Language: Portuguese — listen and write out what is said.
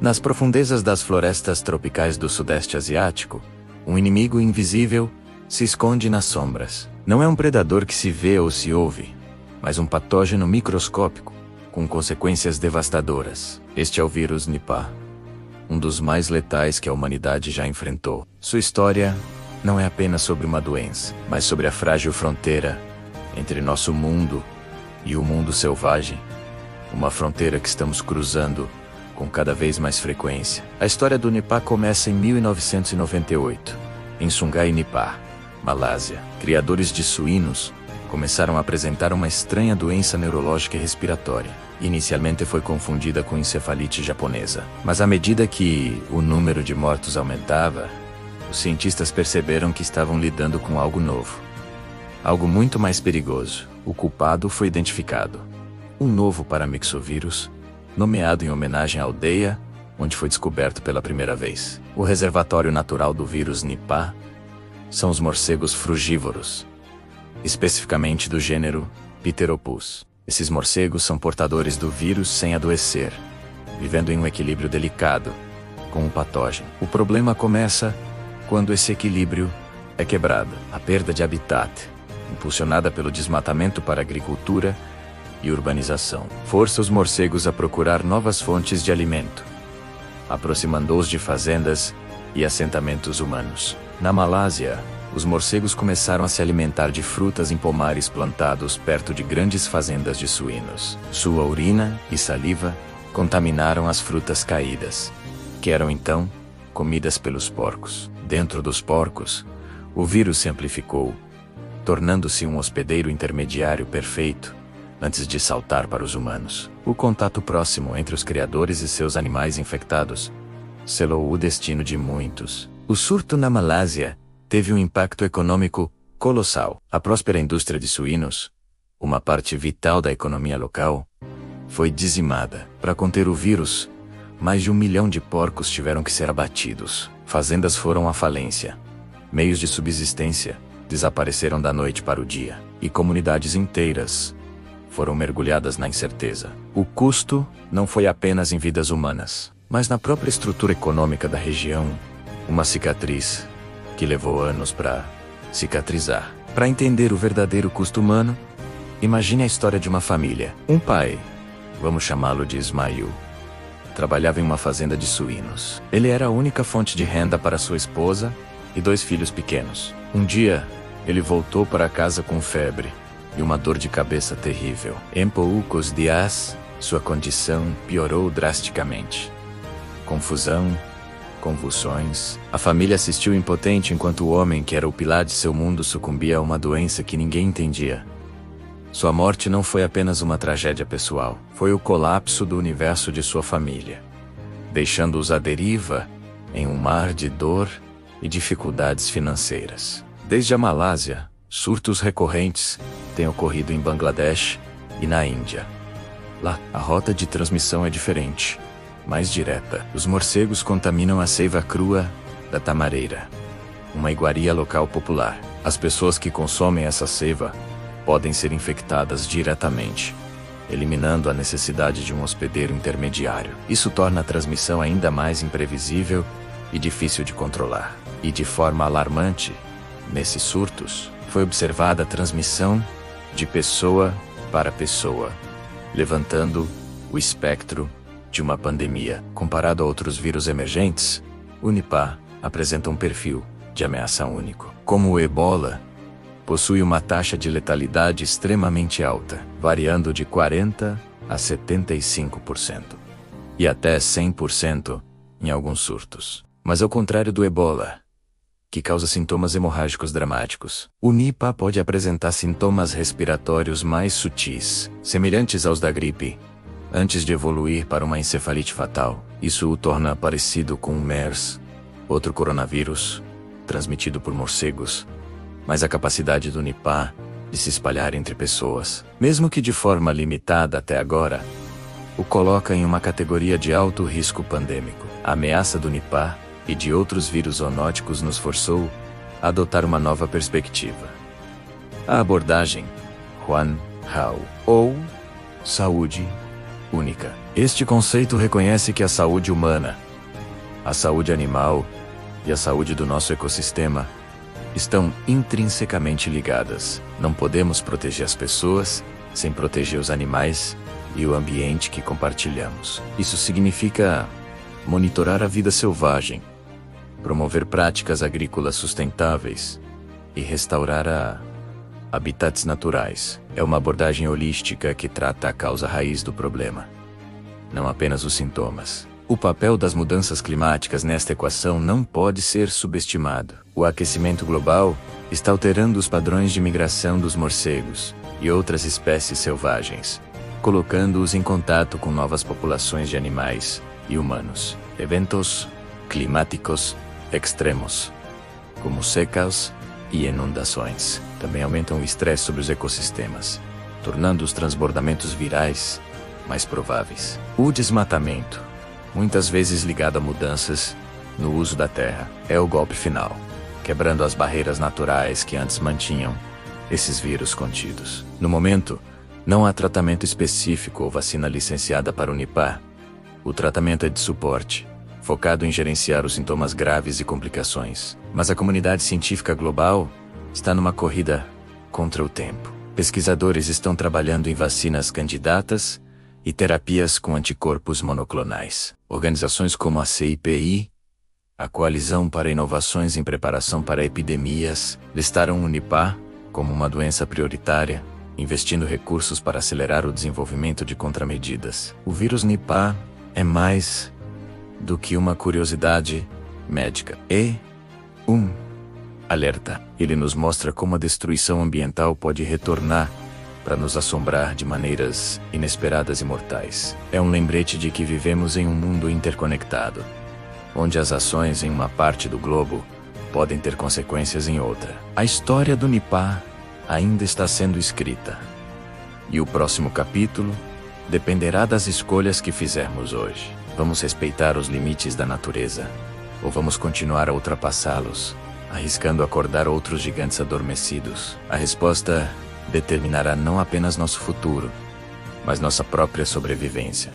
Nas profundezas das florestas tropicais do Sudeste Asiático, um inimigo invisível se esconde nas sombras. Não é um predador que se vê ou se ouve, mas um patógeno microscópico, com consequências devastadoras. Este é o vírus Nipah, um dos mais letais que a humanidade já enfrentou. Sua história não é apenas sobre uma doença, mas sobre a frágil fronteira entre nosso mundo e o mundo selvagem. Uma fronteira que estamos cruzando com cada vez mais frequência. A história do Nipah começa em 1998, em Sungai Nipah, Malásia. Criadores de suínos começaram a apresentar uma estranha doença neurológica e respiratória. Inicialmente foi confundida com encefalite japonesa, mas à medida que o número de mortos aumentava, os cientistas perceberam que estavam lidando com algo novo. Algo muito mais perigoso. O culpado foi identificado. Um novo paramyxovírus, nomeado em homenagem à aldeia onde foi descoberto pela primeira vez. O reservatório natural do vírus Nipah são os morcegos frugívoros, especificamente do gênero Pteropus. Esses morcegos são portadores do vírus sem adoecer, vivendo em um equilíbrio delicado com o patógeno. O problema começa quando esse equilíbrio é quebrado. A perda de habitat, impulsionada pelo desmatamento para agricultura e urbanização, força os morcegos a procurar novas fontes de alimento, aproximando-os de fazendas e assentamentos humanos. Na Malásia, os morcegos começaram a se alimentar de frutas em pomares plantados perto de grandes fazendas de suínos. Sua urina e saliva contaminaram as frutas caídas, que eram então comidas pelos porcos. Dentro dos porcos, o vírus se amplificou, tornando-se um hospedeiro intermediário perfeito antes de saltar para os humanos. O contato próximo entre os criadores e seus animais infectados selou o destino de muitos. O surto na Malásia teve um impacto econômico colossal. A próspera indústria de suínos, uma parte vital da economia local, foi dizimada. Para conter o vírus, mais de 1 milhão de porcos tiveram que ser abatidos. Fazendas foram à falência. Meios de subsistência desapareceram da noite para o dia. E comunidades inteiras foram mergulhadas na incerteza. O custo não foi apenas em vidas humanas, mas na própria estrutura econômica da região. Uma cicatriz que levou anos para cicatrizar. Para entender o verdadeiro custo humano, imagine a história de uma família. Um pai, vamos chamá-lo de Ismail, trabalhava em uma fazenda de suínos. Ele era a única fonte de renda para sua esposa e 2 filhos pequenos. Um dia, ele voltou para casa com febre e uma dor de cabeça terrível. Em poucos dias, sua condição piorou drasticamente. Confusão, convulsões. A família assistiu impotente enquanto o homem, que era o pilar de seu mundo, sucumbia a uma doença que ninguém entendia. Sua morte não foi apenas uma tragédia pessoal, foi o colapso do universo de sua família, deixando-os à deriva em um mar de dor e dificuldades financeiras. Desde a Malásia, surtos recorrentes têm ocorrido em Bangladesh e na Índia. Lá, a rota de transmissão é diferente, mais direta. Os morcegos contaminam a seiva crua da tamareira, uma iguaria local popular. As pessoas que consomem essa seiva podem ser infectadas diretamente, eliminando a necessidade de um hospedeiro intermediário. Isso torna a transmissão ainda mais imprevisível e difícil de controlar. E de forma alarmante, nesses surtos, foi observada a transmissão de pessoa para pessoa, levantando o espectro de uma pandemia. Comparado a outros vírus emergentes, o Nipah apresenta um perfil de ameaça único. Como o Ebola, possui uma taxa de letalidade extremamente alta, variando de 40% a 75%, e até 100% em alguns surtos. Mas ao contrário do Ebola, que causa sintomas hemorrágicos dramáticos, o Nipah pode apresentar sintomas respiratórios mais sutis, semelhantes aos da gripe, antes de evoluir para uma encefalite fatal. Isso o torna parecido com o MERS, outro coronavírus, transmitido por morcegos, mas a capacidade do Nipah de se espalhar entre pessoas, mesmo que de forma limitada até agora, o coloca em uma categoria de alto risco pandêmico. A ameaça do Nipah e de outros vírus zoonóticos nos forçou a adotar uma nova perspectiva. A abordagem One Health, ou saúde única. Este conceito reconhece que a saúde humana, a saúde animal e a saúde do nosso ecossistema estão intrinsecamente ligadas. Não podemos proteger as pessoas sem proteger os animais e o ambiente que compartilhamos. Isso significa monitorar a vida selvagem, promover práticas agrícolas sustentáveis e restaurar habitats naturais. É uma abordagem holística que trata a causa raiz do problema, não apenas os sintomas. O papel das mudanças climáticas nesta equação não pode ser subestimado. O aquecimento global está alterando os padrões de migração dos morcegos e outras espécies selvagens, colocando-os em contato com novas populações de animais e humanos. Eventos climáticos extremos, como secas e inundações, também aumentam o estresse sobre os ecossistemas, tornando os transbordamentos virais mais prováveis. O desmatamento, muitas vezes ligado a mudanças no uso da terra, é o golpe final, quebrando as barreiras naturais que antes mantinham esses vírus contidos. No momento, não há tratamento específico ou vacina licenciada para o Nipah. O tratamento é de suporte, focado em gerenciar os sintomas graves e complicações. Mas a comunidade científica global está numa corrida contra o tempo. Pesquisadores estão trabalhando em vacinas candidatas e terapias com anticorpos monoclonais. Organizações como a CIPI, a Coalizão para Inovações em Preparação para Epidemias, listaram o Nipah como uma doença prioritária, investindo recursos para acelerar o desenvolvimento de contramedidas. O vírus Nipah é mais do que uma curiosidade médica. É um alerta. Ele nos mostra como a destruição ambiental pode retornar para nos assombrar de maneiras inesperadas e mortais. É um lembrete de que vivemos em um mundo interconectado, onde as ações em uma parte do globo podem ter consequências em outra. A história do Nipah ainda está sendo escrita, e o próximo capítulo dependerá das escolhas que fizermos hoje. Vamos respeitar os limites da natureza, ou vamos continuar a ultrapassá-los, arriscando acordar outros gigantes adormecidos? A resposta determinará não apenas nosso futuro, mas nossa própria sobrevivência.